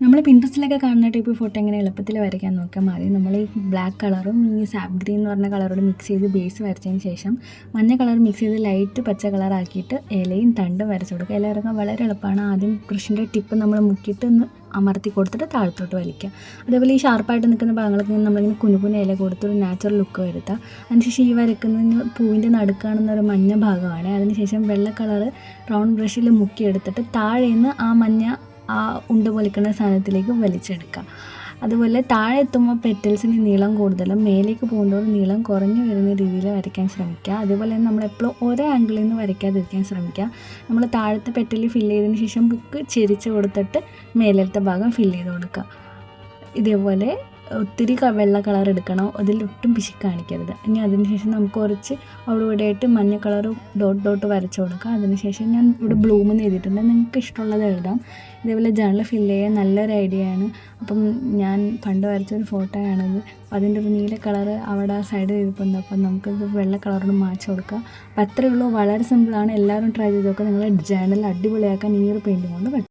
നമ്മൾ പിൻട്രസ്റ്റിലൊക്കെ കാണുന്ന type photo എങ്ങനെ എളുപ്പത്തിൽ വരയ്ക്കാൻ നോക്കാം. ആദ്യം നമ്മൾ ഈ ബ്ലാക്ക് കളറും ഈ സാപ്പ് ഗ്രീൻ എന്ന് പറഞ്ഞ കളറോട് മിക്സ് ചെയ്ത് ബേസ് വരച്ചതിന് ശേഷം മഞ്ഞ കളർ മിക്സ് ചെയ്ത് ലൈറ്റ് പച്ച കളറാക്കിയിട്ട് ഇലയും തണ്ടും വരച്ച് കൊടുക്കുക. ഇല ഇറങ്ങാൻ വളരെ എളുപ്പമാണ്. ആദ്യം ബ്രഷിൻ്റെ ടിപ്പ് നമ്മൾ മുക്കിയിട്ട് ഒന്ന് അമർത്തി കൊടുത്തിട്ട് താഴത്തോട്ട് വലിക്കുക. അതേപോലെ ഈ ഷാർപ്പായിട്ട് നിൽക്കുന്ന ഭാഗങ്ങൾക്ക് നമ്മളിങ്ങനെ കുനുകുന ഇല കൊടുത്തൊരു നാച്ചുറൽ ലുക്ക് വരുത്തുക. അതിനുശേഷം ഈ വരയ്ക്കുന്നതിന് പൂവിൻ്റെ നടുക്കാണെന്ന ഒരു മഞ്ഞ ഭാഗമാണ്. അതിനുശേഷം വെള്ള കളർ റൗണ്ട് ബ്രഷിൽ മുക്കിയെടുത്തിട്ട് താഴേന്ന് ആ മഞ്ഞ ആ ഉണ്ട പൊലിക്കുന്ന സാധനത്തിലേക്ക് വലിച്ചെടുക്കുക. അതുപോലെ താഴെ എത്തുമ്പോൾ പെറ്റൽസിന് നീളം കൂടുതലും മേലേക്ക് പോകുന്നതോറും നീളം കുറഞ്ഞു വരുന്ന രീതിയിൽ വരയ്ക്കാൻ ശ്രമിക്കുക. അതുപോലെ തന്നെ നമ്മളെപ്പോഴും ഒരേ ആംഗിളിൽ നിന്ന് വരയ്ക്കാതിരിക്കാൻ ശ്രമിക്കുക. നമ്മൾ താഴത്തെ പെറ്റൽ ഫില്ല് ചെയ്തതിന് ശേഷം ബുക്ക് ചെരിച്ച് കൊടുത്തിട്ട് മേലത്തെ ഭാഗം ഫില്ല് ചെയ്ത് കൊടുക്കുക. ഇതേപോലെ ഒത്തിരി വെള്ള കളർ എടുക്കണം, അതിലൊട്ടും പിശുക്ക് കാണിക്കരുത്. ഇനി അതിനുശേഷം നമുക്ക് കുറച്ച് അവിടെ ഇവിടെ ആയിട്ട് മഞ്ഞ കളർ ഡോട്ട് വരച്ച് കൊടുക്കുക. അതിനുശേഷം ഞാൻ ഇവിടെ ബ്ലൂമെന്ന് എഴുതിയിട്ടുണ്ട്, നിങ്ങൾക്ക് ഇഷ്ടമുള്ളത് എഴുതാം. ഇതേപോലെ ജേണൽ ഫില്ല് ചെയ്യാൻ നല്ലൊരു ഐഡിയ ആണ്. അപ്പം ഞാൻ പണ്ട് വരച്ചൊരു ഫോട്ടോയാണിത്. അതിൻ്റെ ഒരു നീല കളർ അവിടെ സൈഡിൽ ഇരിപ്പുണ്ട്. അപ്പം നമുക്കത് വെള്ള കളറോട് മാച്ച് കൊടുക്കുക. അപ്പം അത്രയേ ഉള്ളൂ, വളരെ സിമ്പിളാണ്. എല്ലാവരും ട്രൈ ചെയ്ത് നോക്കുക. നിങ്ങളുടെ ജേണൽ അടിപൊളിയാക്കാൻ ഈ ഒരു പെയിൻറ്റിംഗ് കൊണ്ട് പറ്റും.